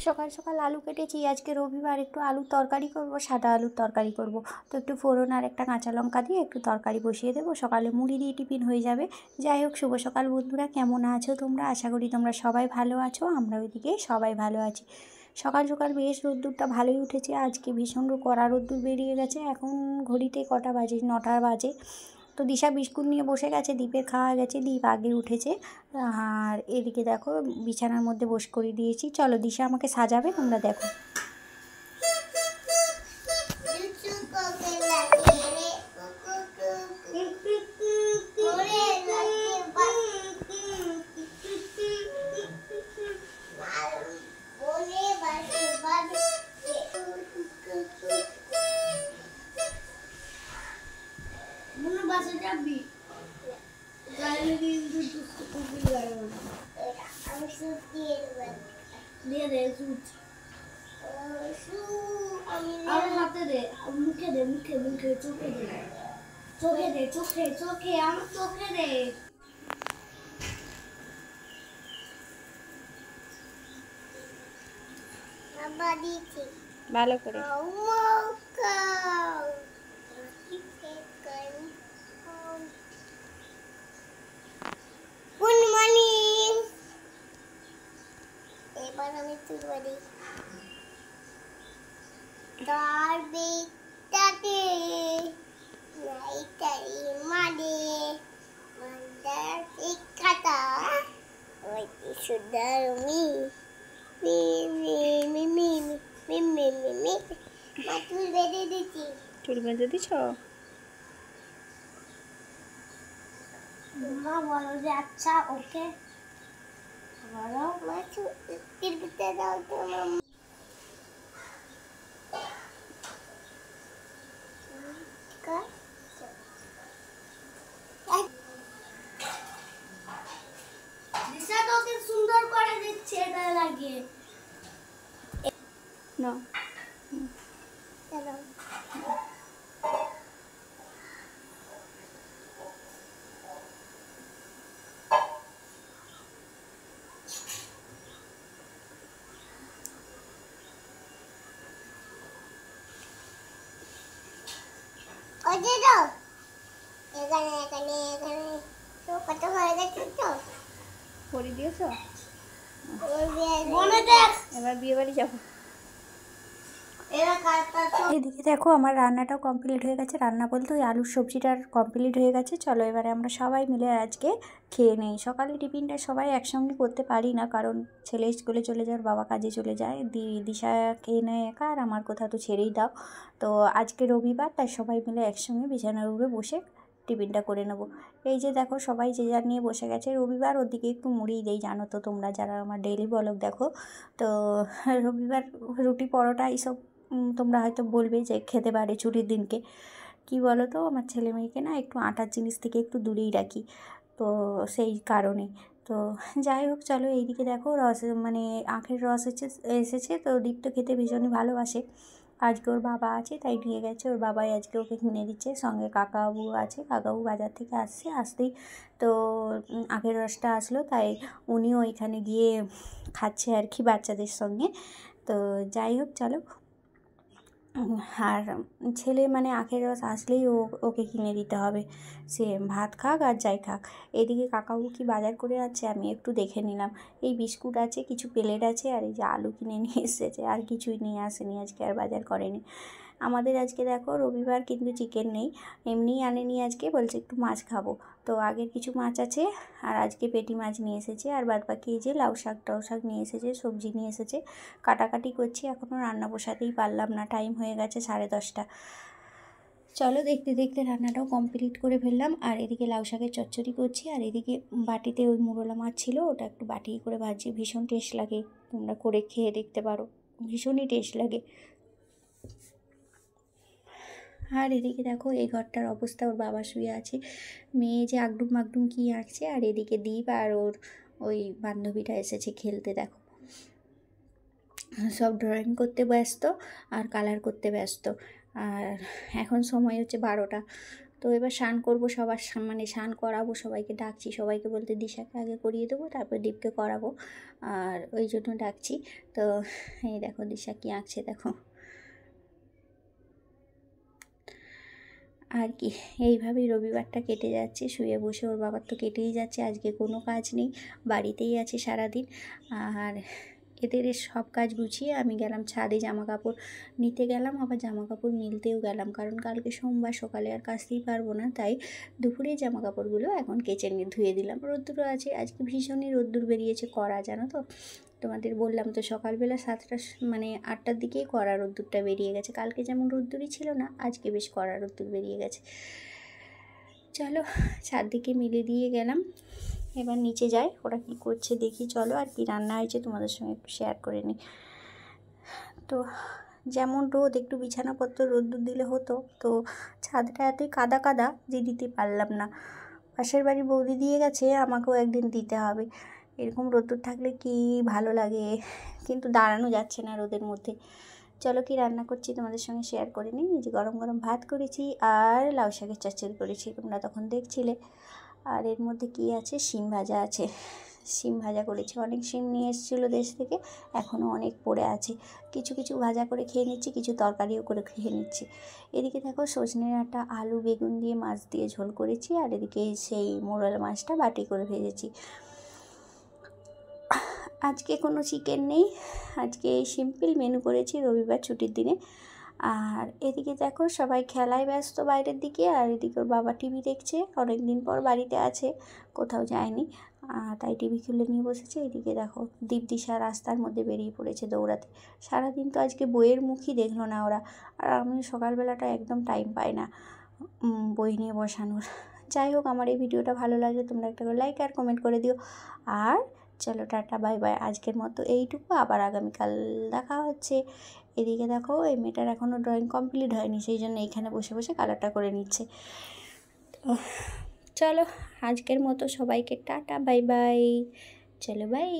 সকাল সকাল আলু কেটেছি। আজকে রবিবার, একটু আলুর তরকারি করব, সাদা আলুর তরকারি করব। তো একটু ফোড়ন আর একটা কাঁচা লঙ্কা দিয়ে একটু তরকারি বসিয়ে দেবো, সকালে মুড়ি দিয়ে টিফিন হয়ে যাবে। যাই হোক, শুভ সকাল বন্ধুরা, কেমন আছো তোমরা? আশা করি তোমরা সবাই ভালো আছো, আমরা ওইদিকে সবাই ভালো আছি। সকাল সকাল বেশ রোদ্দুরটা ভালোই উঠেছে, আজকে ভীষণ কড়া রোদ্দুর বেরিয়ে গেছে। এখন ঘড়িতে কটা বাজে? 9টা বাজে। তো দিশা বিস্কুট নিয়ে বসে গেছে, দীপের খাওয়া গেছে, দীপ আগে উঠেছে। আর এদিকে দেখো বিছানার মধ্যে বসে করে দিয়েছি। চলো, দিশা আমাকে সাজাবে, তোমরা দেখো। দিয়ে দে সুচ আর হাতে দে, মুখে দে, মুখে মুখে, চোখে দে, চোখে দে, চোখে চোখে, আমার চোখে দে। ভালো করে। Good morning. এবার আমি তুলবো দিই তার বেটাতে নাইটাই মানে মান্দার শিক্ষাটা ওই সুন্দর me me me me me me me me me মা চুল বেঁধে দিচ্ছি। চুল বেঁধে দিছ? মা বলো যে আচ্ছা ওকে, বলো মা চুল বেঁধে দাও তো মাম্মা। দিশা তোকে সুন্দর করে দিচ্ছে, এটা লাগিয়ে না চলো। ওই যে দাও এখানে এখানে এখানে তো কত হয়ে গেছে তো করে দিয়েছ? মনে দেখ এবার বিয়ে বাড়ি যাবো। এরা কাটটা তো এদিকে দেখো আমার রান্নাটাও কমপ্লিট হয়ে গেছে। রান্না বলতে ওই আলুর সবজিটার কমপ্লিট হয়ে গেছে। চলো এবারে আমরা সবাই মিলে আজকে খেয়ে নেই। সকালে টিফিনটা সবাই একসঙ্গে করতে পারি না, কারণ ছেলে স্কুলে চলে যায়, বাবা কাজে চলে যায়, দিশা খেয়ে নেয় একা, আর আমার কথা তো ছেড়েই দাও। তো আজকে রবিবার, তাই সবাই মিলে একসঙ্গে বিছানার উপরে বসে টিফিনটা করে নেবো। এই যে দেখো সবাই যে যার নিয়ে বসে গেছে। রবিবার ওদিকে একটু মুড়িই দেই, জানো তো তোমরা যারা আমার ডেইলি ব্লগ দেখো। তো রবিবার রুটি পরোটা এইসব তোমরা হয়তো বলবে যে খেতে পারে ছুটির দিনকে। কি বলো তো, আমার ছেলে মেয়েকে না একটু আটার জিনিস থেকে একটু দূরেই রাখি, তো সেই কারণে। তো যাই হোক, চলো এইদিকে দেখো রস মানে আখের রস এসেছে। তো দীপ তো খেতে ভীষণই ভালোবাসে। আজকে ওর বাবা আছে তাই নিয়ে গেছে, ওর বাবাই আজকে ওকে কিনে দিচ্ছে। সঙ্গে কাকাবু আছে, কাকাবু বাজার থেকে আসতেই তো আখের রসটা আসলো, তাই উনিও ওইখানে গিয়ে খাচ্ছে আর কি বাচ্চাদের সঙ্গে। তো যাই হোক চলো। আর ছেলে মানে আখের রস আসলেই ওকে কিনে দিতে হবে, সে ভাত খাক আর যাই খাক। এদিকে কাকাবু কি বাজার করে আছে আমি একটু দেখে নিলাম। এই বিস্কুট আছে, কিছু প্লেট আছে, আর এই যে আলু কিনে নিয়ে এসেছে, আর কিছুই নিয়ে আসেনি আজকে, আর বাজার করেনি। আমাদের আজকে দেখো রবিবার, কিন্তু চিকেন নেই, এমনিই আনেনি আজকে, বলছে একটু মাছ খাবো। তো আগের কিছু মাছ আছে, আর আজকে পেটি মাছ নিয়ে এসেছে, আর বাদবাকি এই যে লাউ শাক টাউ শাক নিয়ে এসেছে, সবজি নিয়ে এসেছে। কাটাকাটি করছি, এখনও রান্না বসাতেই পারলাম না, টাইম হয়ে গেছে 10:30। চলো দেখতে দেখতে রান্নাটাও কমপ্লিট করে ফেললাম। আর এদিকে লাউ শাকের চচ্চড়ি করছি, আর এদিকে বাটিতে ওই মুরলা মাছ ছিল, ওটা একটু বাটি করে ভাজি, ভীষণ টেস্ট লাগে, তোমরা করে খেয়ে দেখতে পারো, ভীষণই টেস্ট লাগে। আর এদিকে দেখো এই ঘরটার অবস্থা, ওর বাবা শুয়ে আছে, মেয়ে যে আগডুম মাগডুম কী আঁকছে, আর এদিকে দীপ আর ওর ওই বান্ধবীটা এসেছে খেলতে। দেখো সব ড্রয়িং করতে ব্যস্ত আর কালার করতে ব্যস্ত। আর এখন সময় হচ্ছে 12টা। তো তো এবার স্নান করবো, সবার মানে স্নান করাবো, সবাইকে ডাকছি, সবাইকে বলতে দিশাকে আগে করিয়ে দেবো, তারপর দীপকে করাবো, আর ওই জন্য ডাকছি। তো এই দেখো দিশা কি আঁকছে দেখো। আর কি, এইভাবেই রবিবারটা কেটে যাচ্ছে, শুয়ে বসে। ওর বাবার তো কেটেই যাচ্ছে, আজকে কোনো কাজ নেই, বাড়িতেই আছে সারাদিন। আর এদের সব কাজ গুছিয়ে আমি গেলাম ছাদে, জামা কাপড় নিতে গেলাম, আবার জামা কাপড় মিলতেও গেলাম, কারণ কালকে সোমবার সকালে আর কাচতেই পারবো না, তাই দুপুরে জামা কাপড়গুলো এখন কেচে নিয়ে ধুয়ে দিলাম। রোদ্দুরও আছে, আজকে ভীষণই রোদ্দুর বেরিয়েছে কড়া, জানো তো, তোমাদের বললাম তো সকালবেলা 7টা মানে 8টার দিকেই কড়া রোদ্দুরটা বেরিয়ে গেছে। কালকে যেমন রোদ্দুরই ছিল না, আজকে বেশ কড়া রোদ্দুর বেরিয়ে গেছে। চলো ছাদ দিকে মিলে দিয়ে গেলাম, এবার নিচে যাই, ওরা কী করছে দেখি। চলো, আর কি রান্না হয়েছে তোমাদের সঙ্গে একটু শেয়ার করে নিই। তো যেমন রোদ, একটু বিছানাপত্র রোদ্দুর দিলে হতো, তো ছাদটা এতই কাদা কাদা যে দিতে পারলাম না। পাশের বাড়ি বৌদি দিয়ে গেছে, আমাকেও একদিন দিতে হবে। এরকম রোদ্দুর থাকলে কি ভালো লাগে, কিন্তু দাঁড়ানো যাচ্ছে না রোদের মধ্যে। চলো কি রান্না করছি তোমাদের সঙ্গে শেয়ার করে নিই। এই যে গরম গরম ভাত করেছি আর লাউ শাকের চচ্চড়ি করেছি, তোমরা তখন দেখছিলে। আর এর মধ্যে কি আছে, শিম ভাজা আছে, শিম ভাজা করেছি। অনেক শিম নিয়ে এসেছিলো দেশ থেকে, এখনও অনেক পড়ে আছে। কিছু কিছু ভাজা করে খেয়ে নিচ্ছি, কিছু তরকারিও করে খেয়ে নিচ্ছি। এদিকে দেখো সজনে ডাঁটা, আলু, বেগুন দিয়ে মাছ দিয়ে ঝোল করেছি, আর এদিকে সেই মোরলা মাছটা বাটি করে ভেজেছি। আজকে কোনো চিকেন নেই, আজকে এই সিম্পল মেনু করেছি রবিবার ছুটির দিনে। আর এদিকে দেখো সবাই খেলায় ব্যস্ত বাইরের দিকে, আর এদিকে ওর বাবা টিভি দেখছে, অনেক দিন পর বাড়িতে আছে, কোথাও যায়নি, তাই টিভি খুলে নিয়ে বসেছে। এদিকে দেখো দীপদিশা রাস্তার মধ্যে বেরিয়ে পড়েছে দৌড়াতে। সারাদিন তো আজকে বইয়ের মুখই দেখলো না ওরা, আর আমি সকালবেলাটা একদম টাইম পাই না বই নিয়ে বসানোর। যাই হোক, আমার এই ভিডিওটা ভালো লাগলে তোমরা একটা করে লাইক আর কমেন্ট করে দিও। আর চলো টাটা বাই বাই, আজকের মতো এইটুকু, আবার আগামীকাল দেখা হচ্ছে। এদিকে দেখো এই মেয়েটার এখনও ড্রয়িং কমপ্লিট হয়নি, সেই জন্য এইখানে বসে বসে কালারটা করে নিচ্ছে। তো চলো আজকের মতো সবাইকে টাটা বাই বাই, চলো বাই।